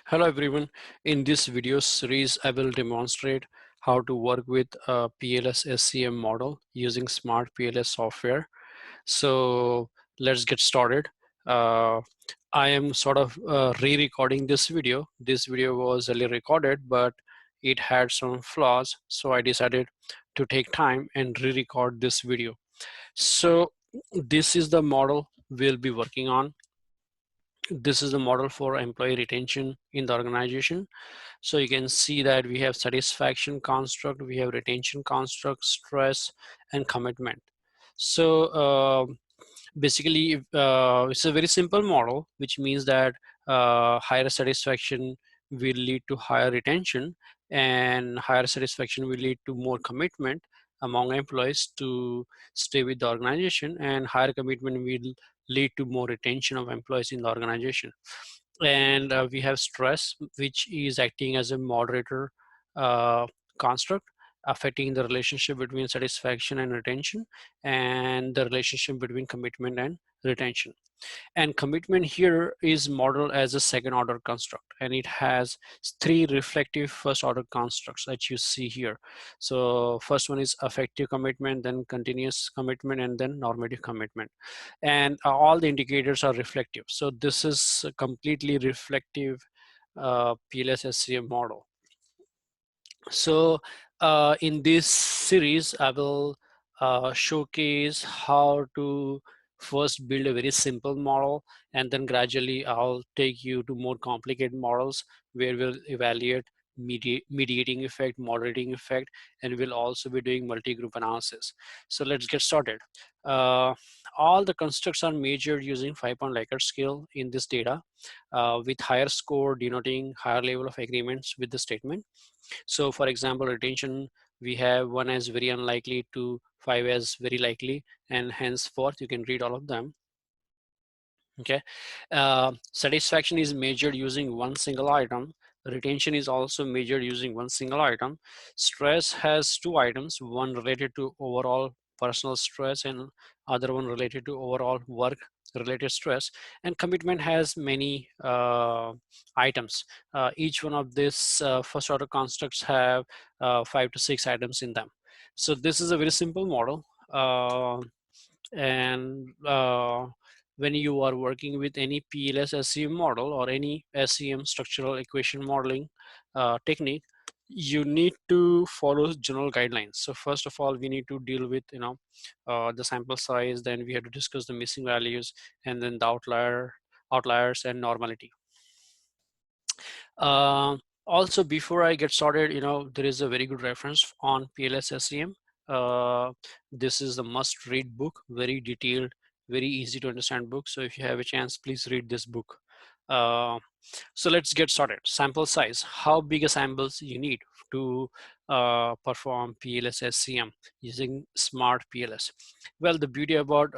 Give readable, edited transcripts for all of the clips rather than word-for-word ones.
Hello everyone. In this video series, I will demonstrate how to work with a PLS-SEM model using SmartPLS software. So let's get started. Uh, I am sort of re-recording this video. This video was earlier recorded, but it had some flaws. So I decided to take time and re-record this video. So this is the model we'll be working on. This is the model for employee retention in the organization. So you can see that we have satisfaction construct, we have retention construct, stress, and commitment. So basically, it's a very simple model, which means that higher satisfaction will lead to higher retention, and higher satisfaction will lead to more commitment among employees to stay with the organization, and higher commitment will lead to more retention of employees in the organization. And we have stress, which is acting as a moderator construct, affecting the relationship between satisfaction and retention, and the relationship between commitment and retention. And commitment here is modeled as a second order construct, and it has three reflective first order constructs that you see here. So first one is affective commitment, then continuous commitment, and then normative commitment. And all the indicators are reflective. So this is a completely reflective PLS-SEM model. So in this series, I will showcase how to first build a very simple model, and then gradually I'll take you to more complicated models where we'll evaluate mediating effect, moderating effect, and we'll also be doing multi-group analysis. So let's get started. Uh, all the constructs are measured using 5-point Likert scale in this data, with higher score denoting higher level of agreements with the statement. So for example, retention, we have 1 as very unlikely to 5 as very likely, and henceforth you can read all of them. Okay. Satisfaction is measured using one single item. Retention is also measured using one single item. Stress has two items, one related to overall personal stress and other one related to overall work related stress. And commitment has many items. Each one of these first order constructs have 5 to 6 items in them. So this is a very simple model. And when you are working with any PLS-SEM model or any SEM structural equation modeling technique, you need to follow general guidelines. So first of all, we need to deal with the sample size, then we have to discuss the missing values, and then the outliers and normality. Also, before I get started, there is a very good reference on PLS-SEM. This is a must-read book, very detailed, very easy to understand book. So if you have a chance, please read this book. So let's get started. Sample size, how big a samples you need to perform PLS-SEM using SmartPLS. Well, the beauty about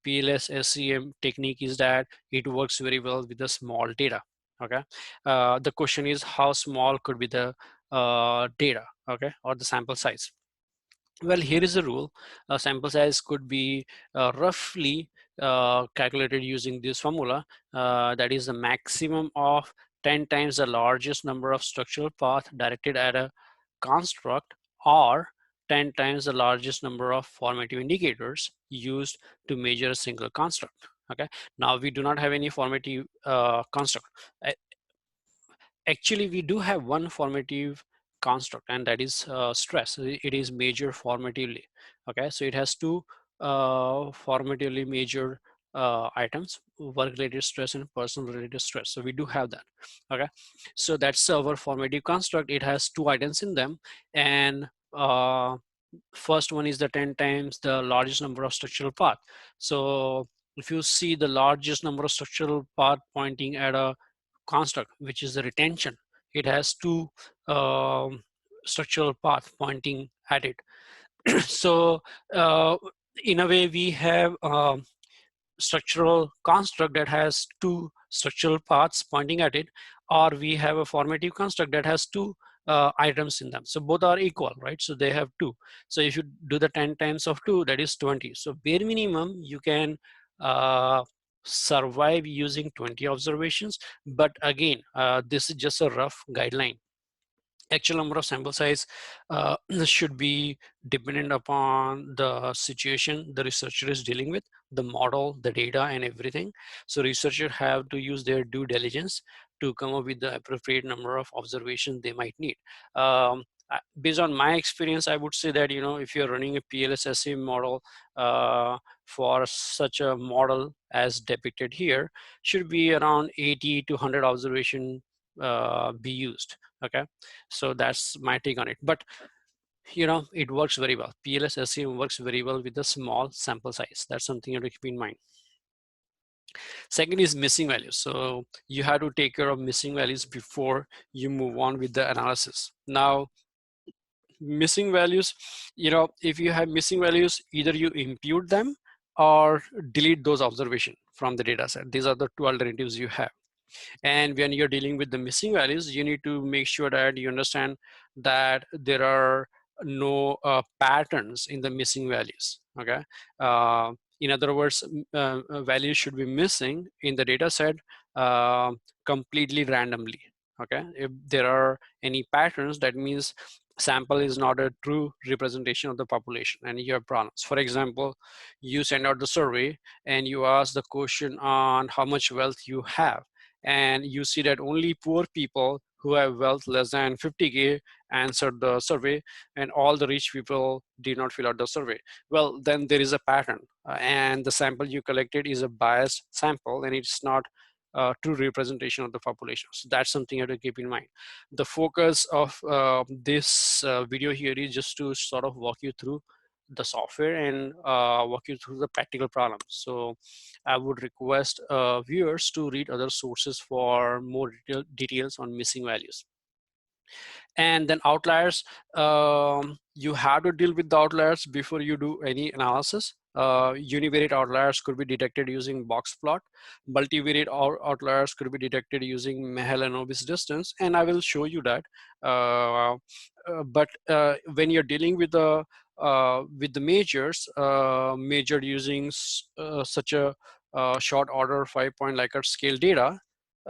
PLS-SEM technique is that it works very well with the small data. Okay, the question is how small could be the data, okay, or the sample size. Well, here is a rule. Sample size could be roughly calculated using this formula. That is the maximum of 10 times the largest number of structural paths directed at a construct, or 10 times the largest number of formative indicators used to measure a single construct. Okay. Now we do not have any formative construct. Actually, we do have one formative construct, and that is stress. It is measured formatively. Okay, so it has two formatively measured items: work-related stress and person-related stress. So we do have that. Okay, so that's our formative construct. It has two items in them, and first one is the 10 times the largest number of structural path. So if you see the largest number of structural path pointing at a construct, which is the retention, it has two structural path pointing at it. So in a way, we have structural construct that has two structural paths pointing at it, or we have a formative construct that has two items in them. So both are equal, right? So they have two. So if you do the 10 times of 2, that is 20. So bare minimum, you can survive using 20 observations. But again, this is just a rough guideline. Actual number of sample size should be dependent upon the situation the researcher is dealing with, the model, the data, and everything. So researchers have to use their due diligence to come up with the appropriate number of observations they might need. Based on my experience, I would say that, if you're running a PLS-SEM model for such a model as depicted here, should be around 80 to 100 observation be used. Okay, so that's my take on it. But it works very well. PLS-SEM works very well with a small sample size. That's something you have to keep in mind. Second is missing values. So you have to take care of missing values before you move on with the analysis. Now, missing values, if you have missing values, either you impute them or delete those observations from the data set. These are the two alternatives you have. And when you're dealing with the missing values, you need to make sure that you understand that there are no patterns in the missing values. Okay. In other words, values should be missing in the data set uh, completely randomly. Okay. If there are any patterns, that means sample is not a true representation of the population and you have problems. For example, you send out the survey and you ask the question on how much wealth you have, and you see that only poor people who have wealth less than 50K answered the survey, and all the rich people did not fill out the survey. Well, then there is a pattern, and the sample you collected is a biased sample, and it's not a true representation of the population. So that's something you have to keep in mind. The focus of this video here is just to sort of walk you through the software and walk you through the practical problems. So I would request viewers to read other sources for more details on missing values. And then outliers, you have to deal with the outliers before you do any analysis. Univariate outliers could be detected using box plot. Multivariate outliers could be detected using Mahalanobis distance, and I will show you that. But when you're dealing with the majors, measured using such a short order 5-point Likert scale data,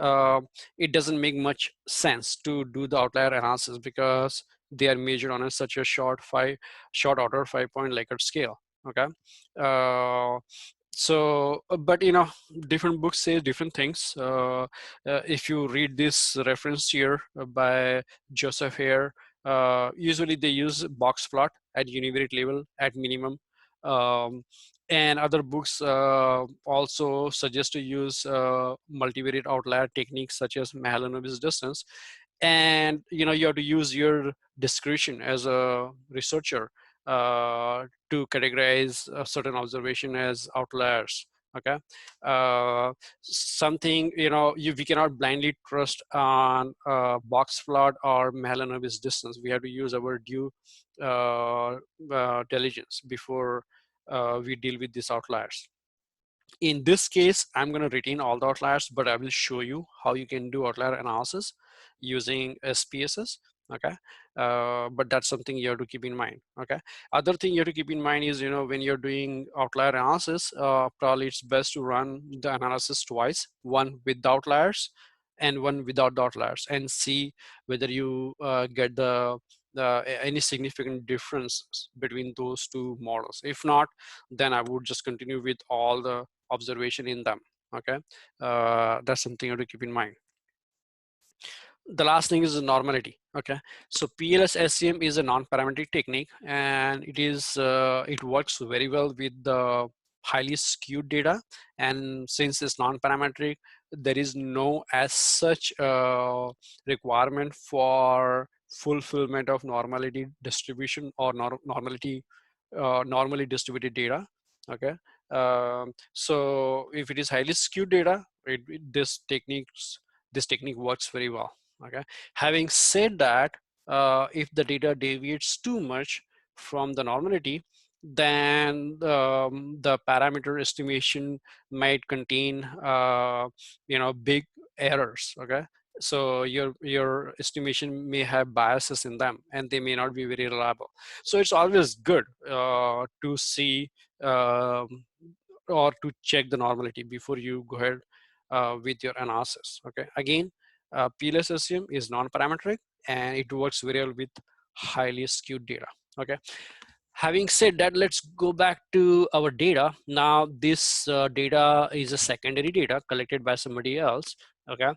uh, it doesn't make much sense to do the outlier analysis because they are measured on such a short order 5-point Likert scale. Okay. But different books say different things. If you read this reference here by Joseph Hare, usually they use box plot at univariate level at minimum. And other books also suggest to use multivariate outlier techniques such as Mahalanobis distance. And you have to use your discretion as a researcher to categorize a certain observation as outliers. Okay. Something we cannot blindly trust on box plot or Mahalanobis distance. We have to use our due diligence before we deal with these outliers. In this case, I'm going to retain all the outliers, but I will show you how you can do outlier analysis using SPSS. Okay. But that's something you have to keep in mind. Okay. Other thing you have to keep in mind is, when you're doing outlier analysis, probably it's best to run the analysis twice, one with the outliers and one without the outliers, and see whether you get any significant differences between those two models. If not, then I would just continue with all the observation in them. Okay. That's something you have to keep in mind. The last thing is normality. Okay, so PLS-SEM is a non-parametric technique, and it works very well with the highly skewed data. And since it's non-parametric, there is no as such requirement for fulfillment of normality distribution or normally distributed data. Okay. So if it is highly skewed data, this technique works very well. Okay. Having said that, if the data deviates too much from the normality, then the parameter estimation might contain big errors. Okay. So your estimation may have biases in them, and they may not be very reliable. So it's always good to see um, or to check the normality before you go ahead with your analysis. Okay, again, PLS-SEM is non-parametric and it works very well with highly skewed data. Okay, having said that, let's go back to our data. Now this data is a secondary data collected by somebody else. Okay,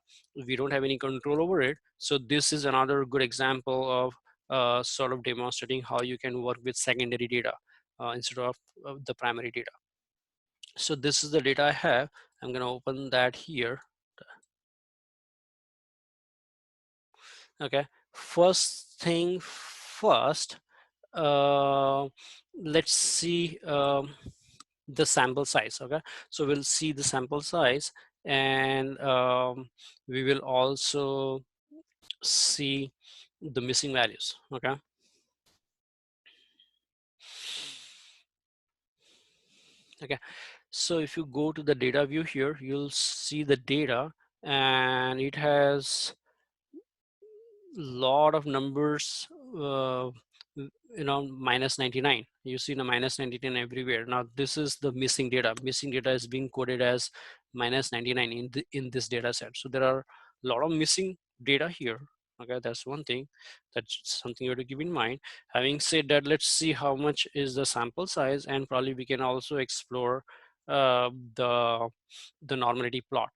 we don't have any control over it. So this is another good example of sort of demonstrating how you can work with secondary data instead of the primary data. So this is the data I have. I'm going to open that here. Okay, first thing first, let's see the sample size. Okay, so we'll see the sample size, and we will also see the missing values. Okay, okay, so if you go to the data view here, you'll see the data, and it has lot of numbers, you know, minus 99. You see the minus 99 everywhere. Now this is the missing data. Missing data is being coded as minus 99 in this data set. So there are a lot of missing data here. Okay, that's one thing. That's something you have to keep in mind. Having said that, let's see how much is the sample size, and probably we can also explore the normality plot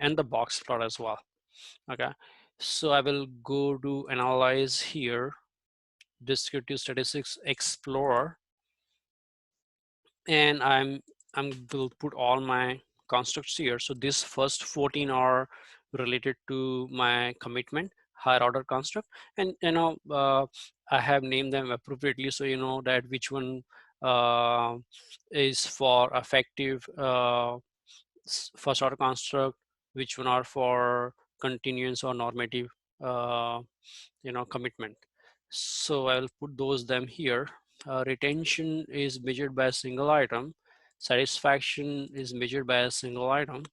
and the box plot as well. Okay, so I will go to analyze here, descriptive statistics explorer, and I'm will put all my constructs here. So this first 14 are related to my commitment higher order construct, and you know, I have named them appropriately, so you know that which one uh, is for effective first order construct, which one are for continuous or normative uh, you know, commitment. So I'll put those them here. Retention is measured by a single item, satisfaction is measured by a single item,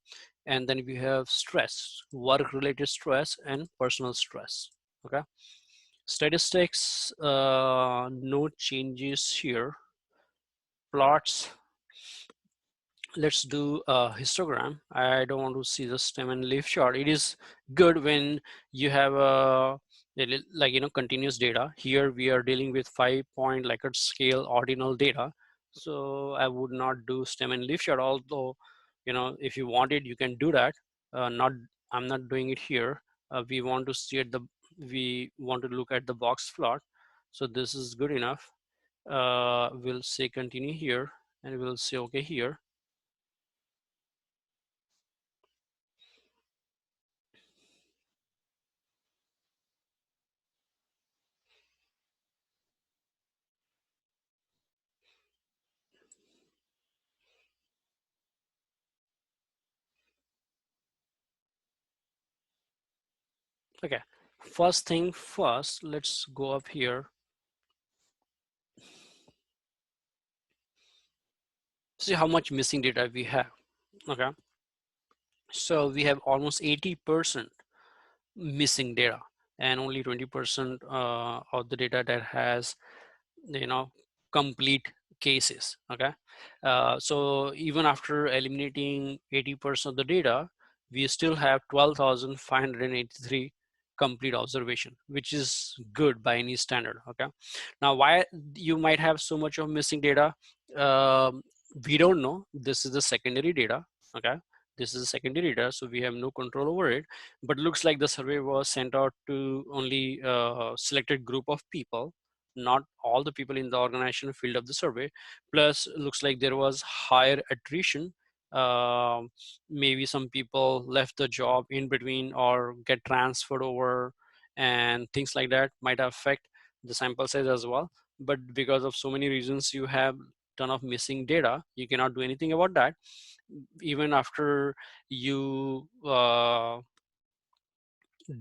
and then we have stress, work related stress and personal stress. Okay, statistics, no changes here. Plots, let's do a histogram. I don't want to see the stem and leaf chart. It is good when you have a like, you know, continuous data. Here we are dealing with 5-point Likert scale ordinal data, so I would not do stem and leaf chart, although you know, if you want it you can do that. Not, I'm not doing it here. We want to see at the, we want to look at the box plot, so this is good enough. We'll say continue here, and we'll say okay here. Okay, first thing first, let's go up here. See how much missing data we have. Okay, so we have almost 80% missing data, and only 20% of the data that has, you know, complete cases. Okay, so even after eliminating 80% of the data, we still have 12,583 complete observation, which is good by any standard. Okay, now why you might have so much of missing data, um, we don't know. This is the secondary data. Okay, this is a secondary data, so we have no control over it, but looks like the survey was sent out to only selected group of people. Not all the people in the organization filled up the survey. Plus looks like there was higher attrition. Maybe some people left the job in between or get transferred over, and things like that might affect the sample size as well. But because of so many reasons, you have ton of missing data, you cannot do anything about that. Even after you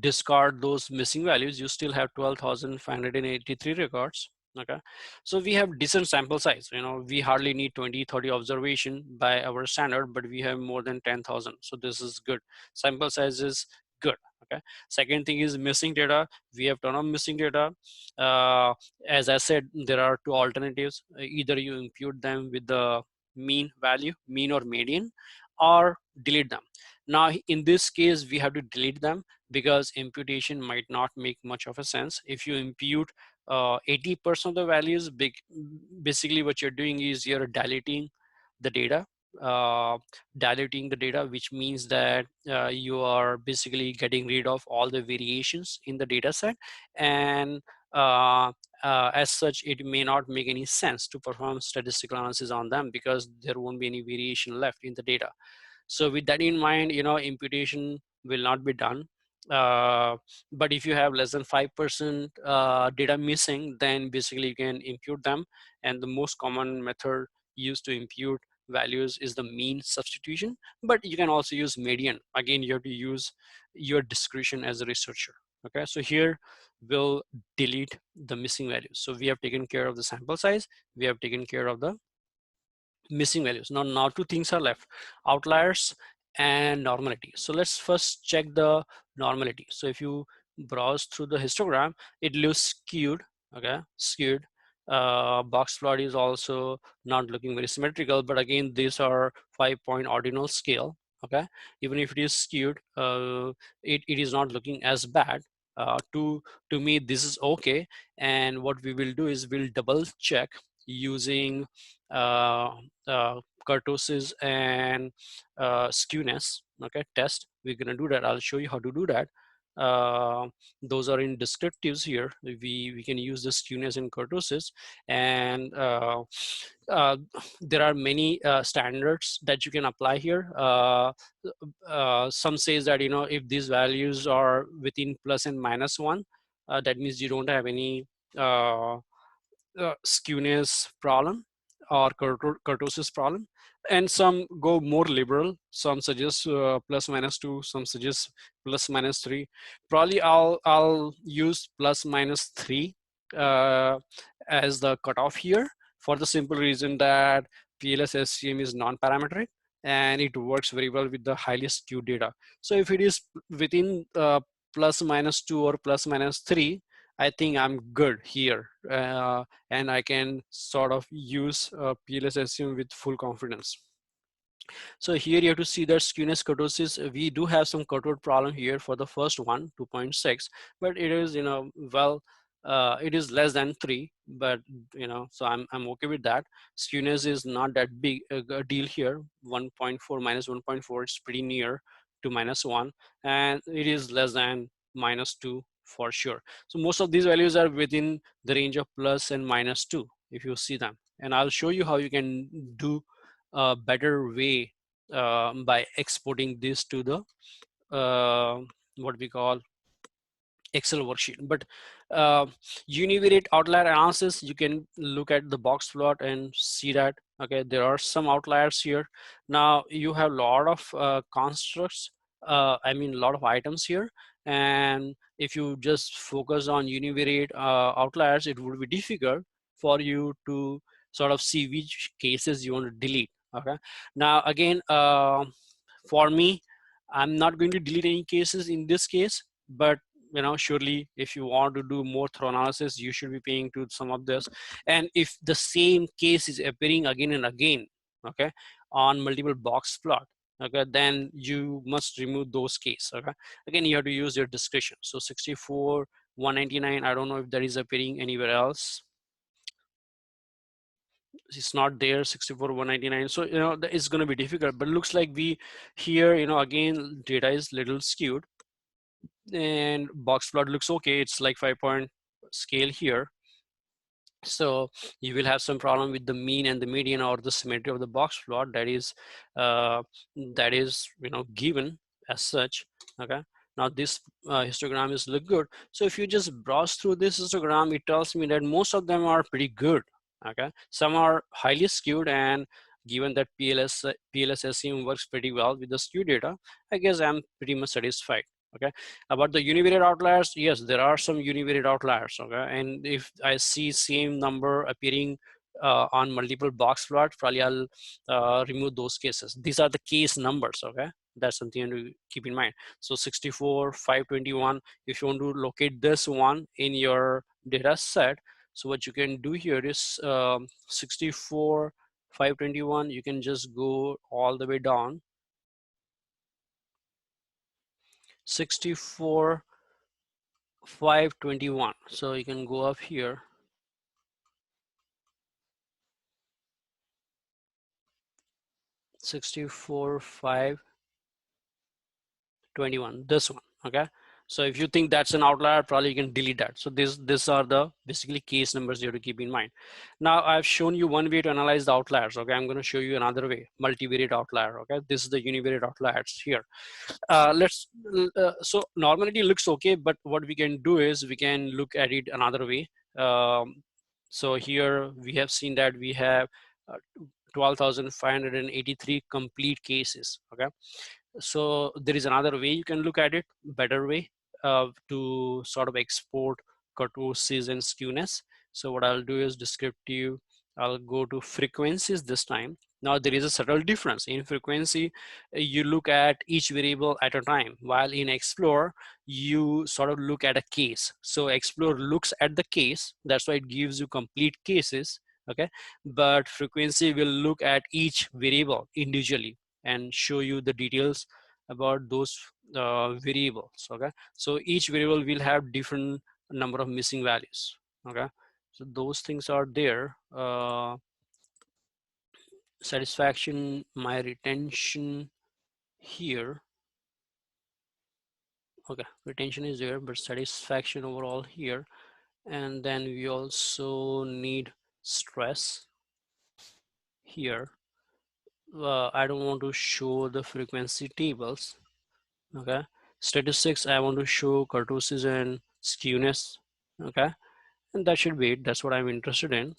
discard those missing values, you still have 12,583 records. Okay, so we have decent sample size. You know, we hardly need 20-30 observation by our standard, but we have more than 10,000, so this is good. Sample size is good. Okay, second thing is missing data. We have ton of missing data. uh, as I said, there are two alternatives. Either you impute them with the mean value, mean or median, or delete them. Now in this case we have to delete them because imputation might not make much of a sense. If you impute 80% of the values, basically what you're doing is you're diluting the data, uh, which means that you are basically getting rid of all the variations in the data set, and uh, as such it may not make any sense to perform statistical analysis on them because there won't be any variation left in the data. So with that in mind, imputation will not be done. Uh, but if you have less than 5% data missing, then basically you can impute them. And the most common method used to impute values is the mean substitution, but you can also use median. Again, you have to use your discretion as a researcher. Okay, so here we'll delete the missing values. So we have taken care of the sample size, we have taken care of the missing values. Now two things are left: outliers and normality. So let's first check the normality. So if you browse through the histogram, it looks skewed. Okay, skewed. Box plot is also not looking very symmetrical, but again these are 5-point ordinal scale. Okay, even if it is skewed, it is not looking as bad. To me this is okay, and what we will do is we'll double check using uh, kurtosis and skewness. Okay, test. We're gonna do that. I'll show you how to do that. uh, those are in descriptives here. We can use the skewness and kurtosis, and uh, there are many standards that you can apply here. Some says that if these values are within plus and minus one, that means you don't have any uh, skewness problem or kurtosis problem, and some go more liberal. Some suggest plus minus 2, some suggest plus minus 3. Probably I'll use plus minus 3 uh, as the cutoff here, for the simple reason that PLS-SEM is non-parametric and it works very well with the highly skewed data. So if it is within plus minus 2 or plus minus 3, I think I'm good here, and I can sort of use PLS-SEM with full confidence. So here you have to see that skewness kurtosis. We do have some cutout problem here for the first one, 2.6, but it is, it is less than 3, but so I'm okay with that. Skewness is not that big a deal here. 1.4 minus 1.4, it's pretty near to minus 1, and it is less than minus 2 for sure. So most of these values are within the range of plus and minus 2 if you see them, and I'll show you how you can do a better way by exporting this to the what we call Excel worksheet. But univariate outlier analysis, you can look at the box plot and see that okay, there are some outliers here. Now you have a lot of constructs, I mean a lot of items here, and if you just focus on univariate outliers, it would be difficult for you to sort of see which cases you want to delete. Okay, now again, for me, I'm not going to delete any cases in this case, but surely if you want to do more thorough analysis, you should be paying to some of this. And if the same case is appearing again and again, okay, on multiple box plot, okay, then you must remove those cases. Okay, again you have to use your discretion. So 64 199, I don't know if that is appearing anywhere else. It's not there. 64 199, so it's going to be difficult, but looks like we here, again data is little skewed, and box plot looks okay. It's like 5-point scale here. So you will have some problem with the mean and the median or the symmetry of the box plot uh, that is given as such. Okay, now this histogram is look good. So if you just browse through this histogram, it tells me that most of them are pretty good. Okay, some are highly skewed, and given that PLS-SEM works pretty well with the skewed data, I guess I'm pretty much satisfied. Okay, about the univariate outliers, yes, there are some univariate outliers. Okay, and if I see same number appearing on multiple box plots, probably I'll remove those cases. These are the case numbers. Okay, that's something to keep in mind. So 64 521, if you want to locate this one in your data set, so what you can do here is 64 521, you can just go all the way down. 64 521, so you can go up here. 64 521, this one. Okay, so if you think that's an outlier, probably you can delete that. So these are the basically case numbers you have to keep in mind. Now I've shown you one way to analyze the outliers. Okay, I'm going to show you another way, multivariate outlier. Okay, this is the univariate outliers here. So normality looks okay, but what we can do is we can look at it another way. So here we have seen that we have uh, 12,583 complete cases. Okay, so there is another way you can look at it, better way to sort of export kurtosis and skewness. So what I'll do is descriptive, I'll go to frequencies this time. Now there is a subtle difference in frequency. You look at each variable at a time, while in explore you sort of look at a case. So explore looks at the case, that's why it gives you complete cases. Okay, but frequency will look at each variable individually and show you the details about those variables. Okay, so each variable will have different number of missing values. Okay, so those things are there. Satisfaction, my retention here. Okay, retention is there, but satisfaction overall here. And then we also need stress here. I don't want to show the frequency tables. Okay, statistics, I want to show kurtosis and skewness. Okay, and that should be it. That's what I'm interested in.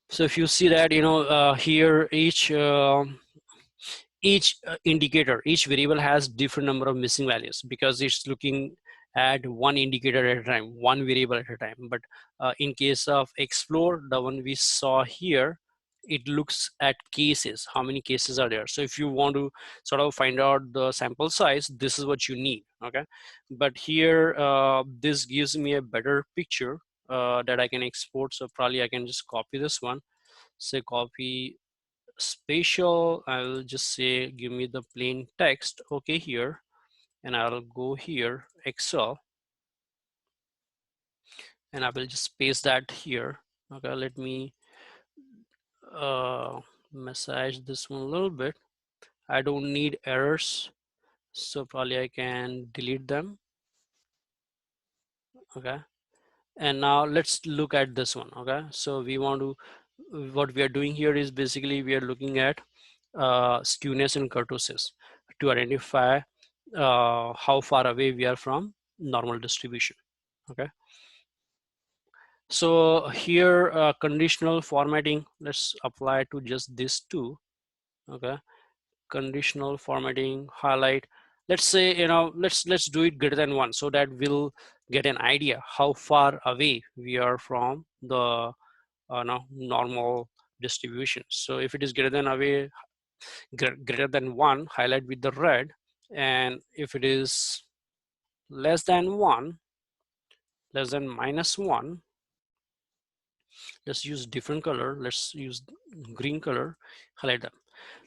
So if you see that, here each indicator, each variable has different number of missing values because it's looking at one indicator at a time, one variable at a time. But in case of explore, the one we saw here, it looks at cases, how many cases are there. So if you want to sort of find out the sample size, this is what you need. Okay, but here this gives me a better picture that I can export. So probably I can just copy this one, say copy spatial. I'll just say give me the plain text. Okay, here, and I'll go here Excel, and I will just paste that here. Okay, let me massage this one a little bit. I don't need errors, so probably I can delete them. Okay, and now let's look at this one. Okay, so we want to, what we are doing here is basically we are looking at skewness and kurtosis to identify how far away we are from normal distribution. Okay, so here conditional formatting, let's apply to just this two. Okay, conditional formatting, highlight, let's say, let's do it greater than 1 so that we'll get an idea how far away we are from the no, normal distribution. So if it is greater than away, greater than 1, highlight with the red, and if it is less than 1, less than -1, let's use different color, let's use green color, highlight them.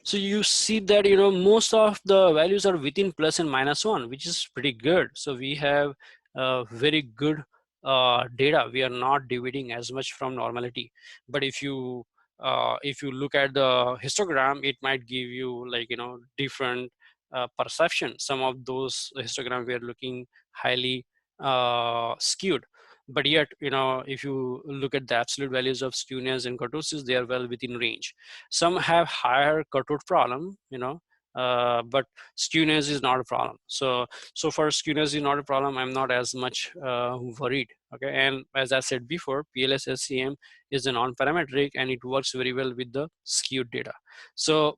So you see that most of the values are within plus and -1, which is pretty good. So we have very good data. We are not deviating as much from normality. But if you look at the histogram, it might give you like different perception. Some of those histogram we are looking highly skewed. But yet, if you look at the absolute values of skewness and kurtosis, they are well within range. Some have higher cutout problem, but skewness is not a problem. So for skewness is not a problem, I'm not as much worried. Okay, and as I said before, PLS-SEM is a non-parametric and it works very well with the skewed data. So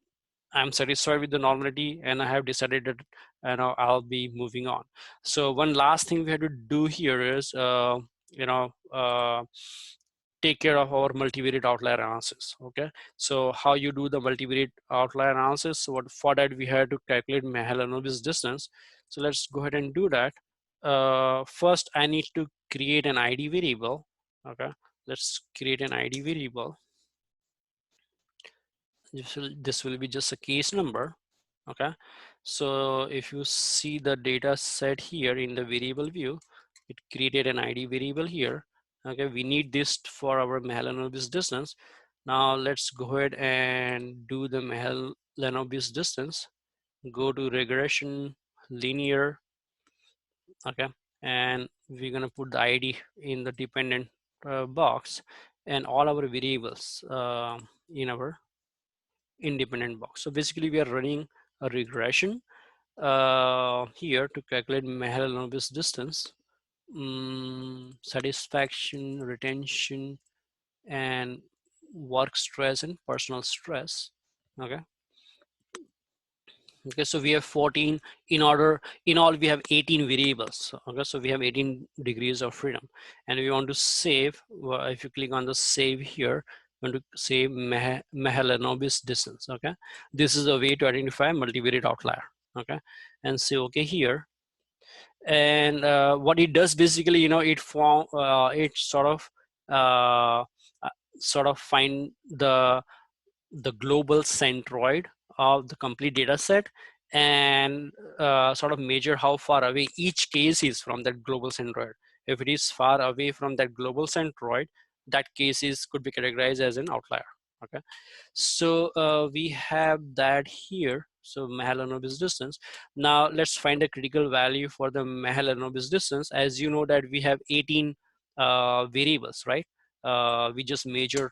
I'm satisfied with the normality, and I have decided that I'll be moving on. So one last thing we have to do here is take care of our multivariate outlier analysis. Okay, so how you do the multivariate outlier analysis? So what for that we had to calculate Mahalanobis distance. So let's go ahead and do that. First I need to create an ID variable. Okay, let's create an ID variable. this will be just a case number. Okay, so if you see the data set here in the variable view, it created an ID variable here. Okay, we need this for our Mahalanobis distance. Now let's go ahead and do the Mahalanobis distance. Go to regression, linear. Okay, and we're gonna put the ID in the dependent box, and all our variables in our independent box. So basically we are running a regression here to calculate Mahalanobis distance, satisfaction, retention, and work stress and personal stress. Okay, okay, so we have 14 in all we have 18 variables. Okay, so we have 18 degrees of freedom, and we want to save. If you click on the save here, we want to save Mahalanobis distance. Okay, this is a way to identify multivariate outlier. Okay, and say okay here, and what it does basically, it uh, sort of find the global centroid of the complete data set, and sort of measure how far away each case is from that global centroid. If it is far away from that global centroid, that case could be categorized as an outlier. Okay, so we have that here. So Mahalanobis distance. Now let's find a critical value for the Mahalanobis distance. As you know that we have 18 variables, right? We just measured,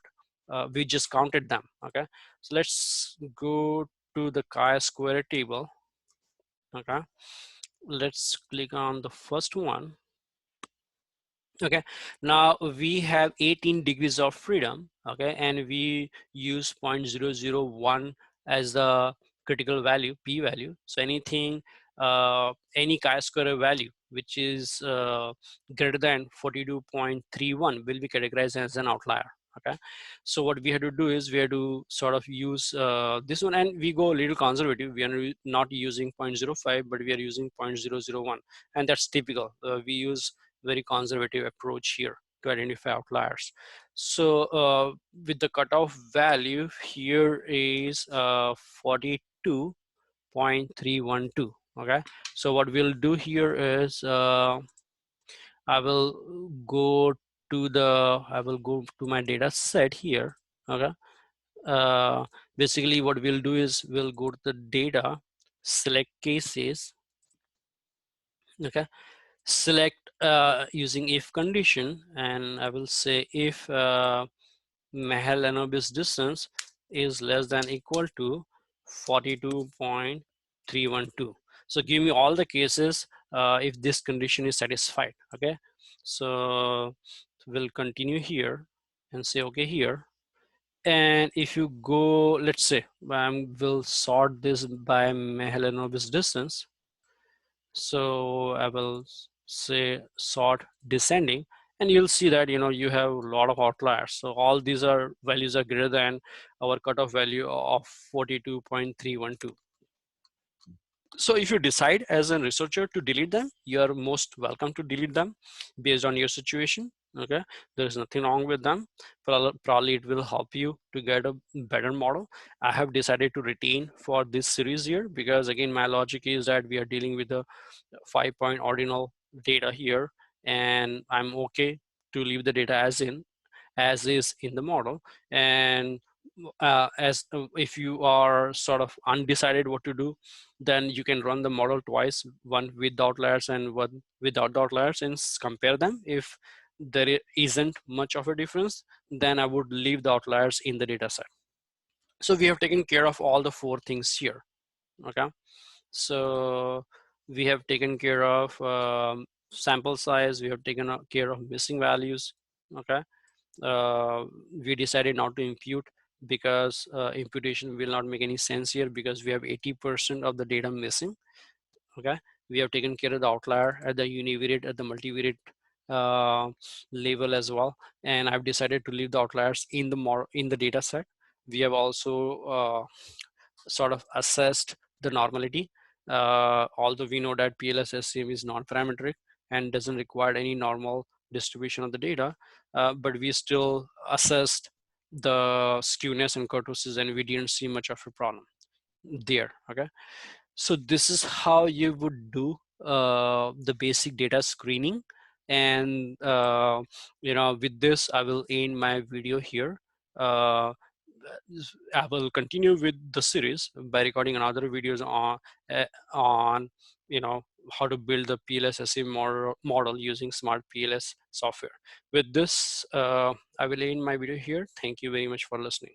we just counted them. Okay, so let's go to the chi-square table. Okay, let's click on the first one. Okay, now we have 18 degrees of freedom. Okay, and we use 0.001 as the critical value, p value. So anything, any chi-square value which is greater than 42.31 will be categorized as an outlier. Okay, so what we have to do is we have to sort of use this one, and we go a little conservative. We are not using 0.05, but we are using 0.001, and that's typical. We use very conservative approach here to identify outliers. So with the cutoff value here is 42.312. Okay, so what we'll do here is I will go to my data set here. Okay, basically what we'll do is we'll go to the data, select cases. Okay, select using if condition, and I will say if Mahalanobis distance is less than equal to 42.312. So give me all the cases if this condition is satisfied. Okay, so we'll continue here and say okay here. And if you go, let's say we'll sort this by Mahalanobis distance. So I will say sort descending, and you'll see that you have a lot of outliers. So all these are values are greater than our cutoff value of 42.312. So if you decide as a researcher to delete them, you are most welcome to delete them based on your situation. Okay, there is nothing wrong with them. Probably it will help you to get a better model. I have decided to retain for this series here because again my logic is that we are dealing with a 5-point ordinal data here, and I'm okay to leave the data as is in the model. And as if you are sort of undecided what to do, then you can run the model twice, one with the outliers and one without the outliers, and compare them. If there isn't much of a difference, then I would leave the outliers in the data set. So we have taken care of all the 4 things here. Okay, so we have taken care of sample size, we have taken care of missing values. Okay, we decided not to impute because imputation will not make any sense here because we have 80% of the data missing. Okay, we have taken care of the outlier at the univariate, at the multivariate level as well, and I've decided to leave the outliers in the data set. We have also sort of assessed the normality, although we know that PLS-SEM is non-parametric and doesn't require any normal distribution of the data, but we still assessed the skewness and kurtosis, and we didn't see much of a problem there. Okay, so this is how you would do the basic data screening. And with this I will end my video here. uh, I will continue with the series by recording another videos on how to build the PLS-SEM model using SmartPLS software. With this, I will end my video here. Thank you very much for listening.